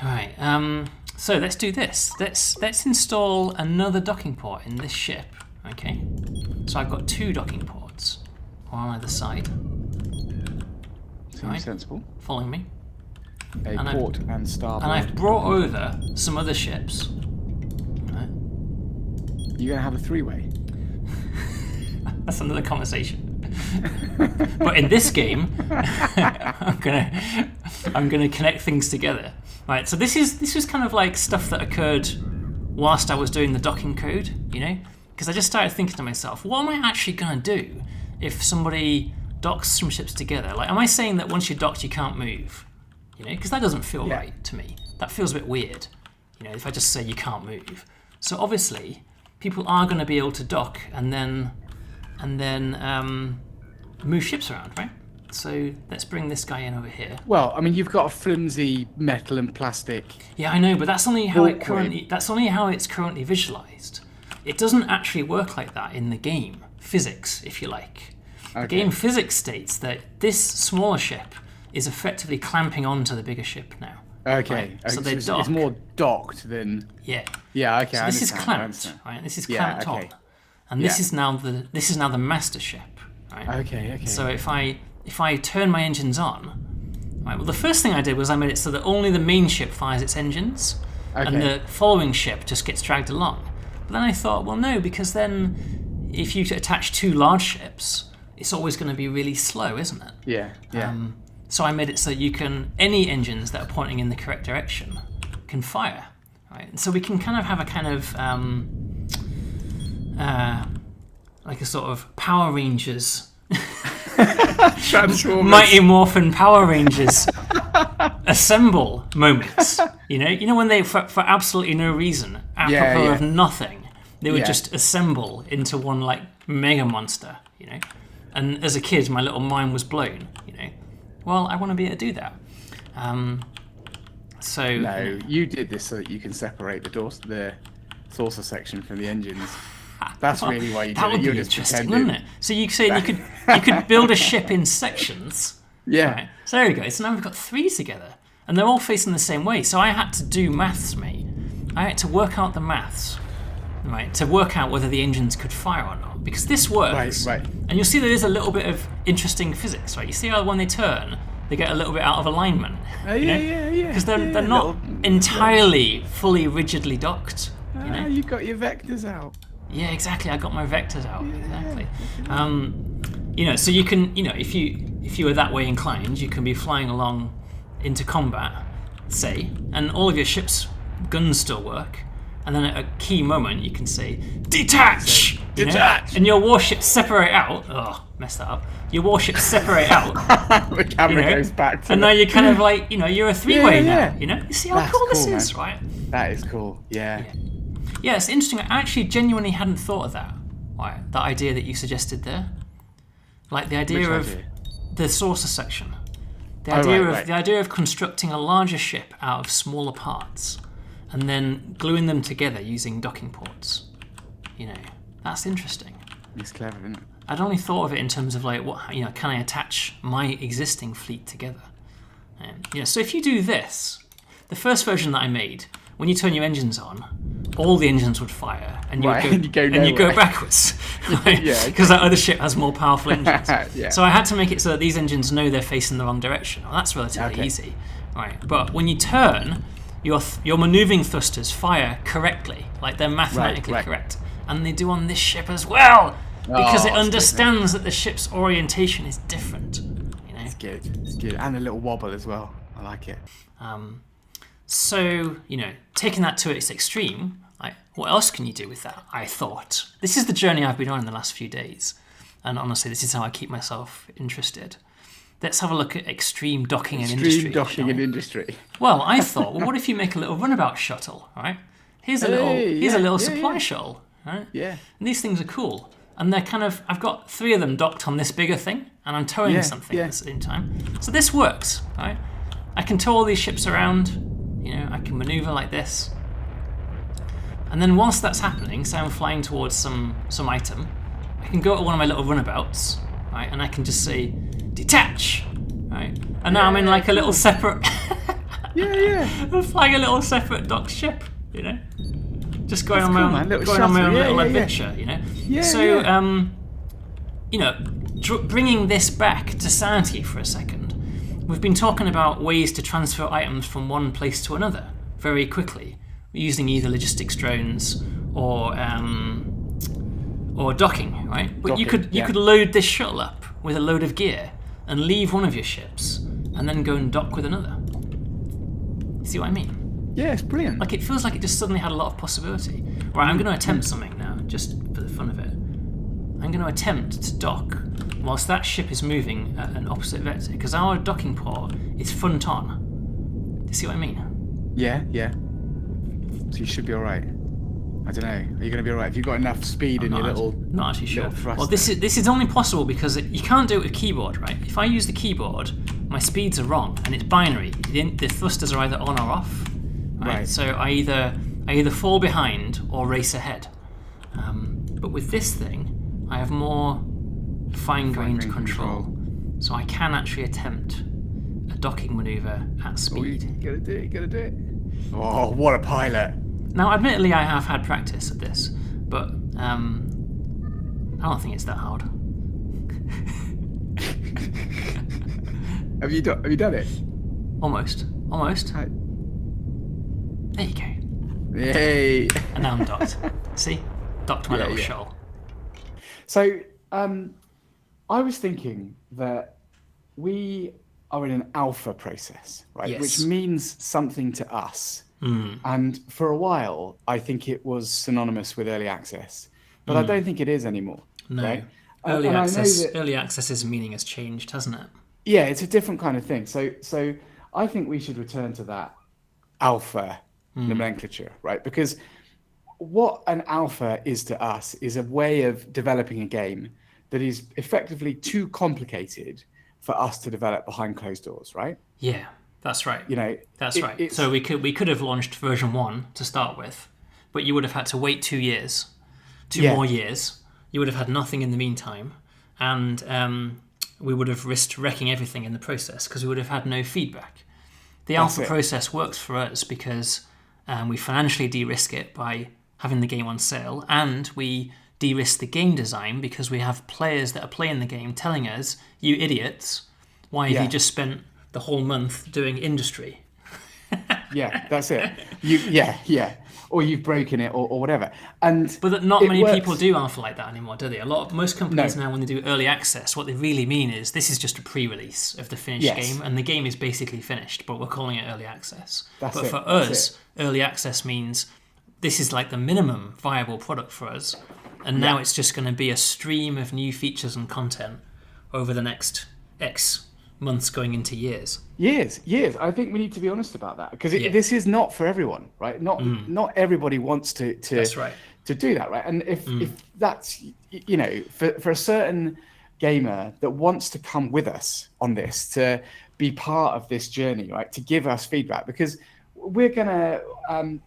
All right. So let's do this. Let's install another docking port in this ship. Okay. So I've got 2 docking ports, one on either side. Seems sensible. Following me. Port and starboard. And I've brought over some other ships. Right. You're gonna have a 3-way. That's another conversation. But in this game, I'm gonna connect things together. Right, so this was kind of like stuff that occurred whilst I was doing the docking code, you know? Because I just started thinking to myself, what am I actually going to do if somebody docks some ships together? Like, am I saying that once you're docked, you can't move? You know, because that doesn't feel right to me. That feels a bit weird, you know, if I just say you can't move. So obviously, people are going to be able to dock and then move ships around, right? So let's bring this guy in over here. Well, I mean, you've got a flimsy metal and plastic. Yeah, I know, but that's only how it's currently visualized. It doesn't actually work like that in the game physics, if you like. Okay. The game physics states that this smaller ship is effectively clamping onto the bigger ship now. Okay. Right? So they dock. It's more docked than. Yeah. Yeah. Okay. So this is clamped, right? This is clamped on, and this is now the master ship, right? Okay. So if I turn my engines on, right, well, the first thing I did was I made it so that only the main ship fires its engines, and the following ship just gets dragged along. But then I thought, well, no, because then if you attach 2 large ships, it's always going to be really slow, isn't it? Yeah. So I made it so any engines that are pointing in the correct direction can fire, right? And so we can kind of have a kind of like a sort of Power Rangers. Transformers. Mighty Morphin Power Rangers assemble moments. You know when they, for absolutely no reason, apropos of nothing, they would just assemble into one like mega monster, you know. And as a kid, my little mind was blown, you know. Well, I want to be able to do that. So No, you did this so that you can separate the saucer section from the engines. That's really why you did that it. would You be were just interesting, pretending. wouldn't it? So you say you could build a ship in sections. Yeah. Right? So there we go. So now we've got 3 together, and they're all facing the same way. So I had to do maths, mate. I had to work out the maths, right, to work out whether the engines could fire or not. Because this works. Right. And you'll see there is a little bit of interesting physics, right? You see how when they turn, they get a little bit out of alignment. Yeah. Because they're not entirely fully rigidly docked. You got your vectors out. Yeah, exactly. I got my vectors out. Exactly. So you can, if you were that way inclined, you can be flying along into combat, say, and all of your ship's guns still work, and then at a key moment you can say detach, detach, and your warships separate out. Oh, messed that up. Your warships separate out. The camera goes back to. And now you're kind of like, you're a 3-way now. You see how That's cool this cool, is, man. right? That is cool. Yeah. Yeah, it's interesting. I actually genuinely hadn't thought of that. Right, that idea that you suggested there, like the idea Which of idea? the saucer section, the idea of constructing a larger ship out of smaller parts, and then gluing them together using docking ports. That's interesting. It's clever, isn't it? I'd only thought of it in terms of like, what can I attach my existing fleet together? So if you do this, the first version that I made, when you turn your engines on, all the engines would fire, and you go backwards, because that other ship has more powerful engines. Yeah. So I had to make it so that these engines know they're facing the wrong direction. Well, that's relatively easy, right? But when you turn, your manoeuvring thrusters fire correctly, like they're mathematically correct, and they do on this ship as well, because it understands that the ship's orientation is different. It's good, and a little wobble as well. I like it. So, taking that to its extreme, what else can you do with that? I thought. This is the journey I've been on in the last few days. And honestly, this is how I keep myself interested. Let's have a look at extreme docking in industry. Extreme docking in industry. Well, I thought, what if you make a little runabout shuttle, right? Here's a little supply shuttle, right? Yeah. And these things are cool. And they're I've got 3 of them docked on this bigger thing, and I'm towing something at the same time. So this works, right? I can tow all these ships around. I can maneuver like this. And then whilst that's happening, say I'm flying towards some item, I can go to one of my little runabouts, right? And I can just say, detach, right? And now I'm in like a little separate... I'm flying a little separate docked ship, Just going on my own little adventure, bringing this back to sanity for a second, we've been talking about ways to transfer items from one place to another very quickly, using either logistics drones or docking, right? But you could load this shuttle up with a load of gear and leave one of your ships and then go and dock with another. See what I mean? Yeah, it's brilliant. Like, it feels like it just suddenly had a lot of possibility. Right, I'm going to attempt something now, just for the fun of it. I'm going to attempt to dock whilst that ship is moving at an opposite vector, because our docking port is front on. Do you see what I mean? Yeah. So you should be all right. I don't know. Are you going to be all right? Have you got enough speed in your little... Not actually sure. Thruster? Well, this is only possible because you can't do it with keyboard, right? If I use the keyboard, my speeds are wrong, and it's binary. The thrusters are either on or off. Right. So I either fall behind or race ahead. But with this thing, I have more fine-grained control, so I can actually attempt a docking maneuver at speed. You gotta do it. Oh, what a pilot! Now, admittedly, I have had practice at this, but I don't think it's that hard. Have you done it? Almost. Right. There you go. Yay! And now I'm docked. See? Docked my little shuttle. So, I was thinking that we are in an alpha process, right? Yes. Which means something to us. And for a while, I think it was synonymous with early access, but I don't think it is anymore. No. Right? Early access's meaning has changed, hasn't it? Yeah, it's a different kind of thing. So I think we should return to that alpha nomenclature, right? Because what an alpha is to us is a way of developing a game that is effectively too complicated for us to develop behind closed doors, right? Yeah. That's right. You know, That's right. So we could have launched version 1 to start with, but you would have had to wait 2 years, two more years. You would have had nothing in the meantime, and we would have risked wrecking everything in the process because we would have had no feedback. The alpha process works for us because we financially de-risk it by having the game on sale, and we de-risk the game design because we have players that are playing the game telling us, "You idiots, why have you just spent the whole month doing industry?" Yeah, that's it. Or you've broken it, or whatever. But not many people do alpha like that anymore, do they? Most companies now, when they do early access, what they really mean is this is just a pre-release of the finished game, and the game is basically finished, but we're calling it early access. But for us, early access means this is like the minimum viable product for us, and now it's just going to be a stream of new features and content over the next X months going into years. Years. I think we need to be honest about that, because this is not for everyone, right? Not everybody wants to That's right. to do that, right? And if that's, you know, for a certain gamer that wants to come with us on this, to be part of this journey, right, to give us feedback, because we're gonna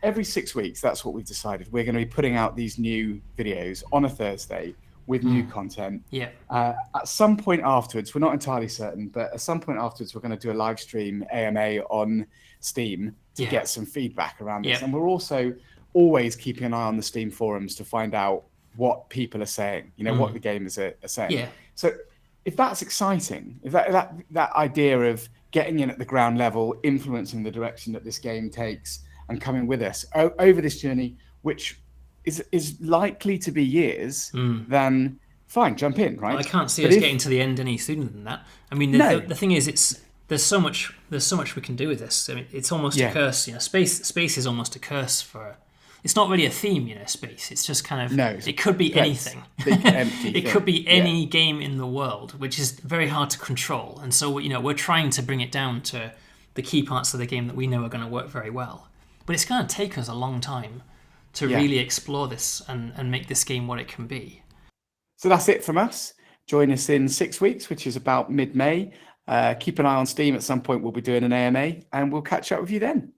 every 6 weeks, that's what we've decided, we're gonna be putting out these new videos on a Thursday with new content. At some point afterwards, we're not entirely certain, but at some point afterwards, we're going to do a live stream AMA on Steam to get some feedback around this. And we're also always keeping an eye on the Steam forums to find out what people are saying, you know, what the gamers are saying. So if that's exciting, if that idea of getting in at the ground level, influencing the direction that this game takes, and coming with us over this journey, which is likely to be years, then fine, jump in, right? Well, I can't see us getting to the end any sooner than that. I mean, the thing is, there's so much we can do with this. I mean, it's almost a curse. You know, space is almost a curse for. It's not really a theme, you know. Space. It's just kind of. It could be anything. Big, empty it could be any game in the world, which is very hard to control. And so, you know, we're trying to bring it down to the key parts of the game that we know are going to work very well. But it's going to take us a long time to really explore this and make this game what it can be. So that's it from us. Join us in 6 weeks, which is about mid-May. Keep an eye on Steam. At some point, we'll be doing an AMA, and we'll catch up with you then.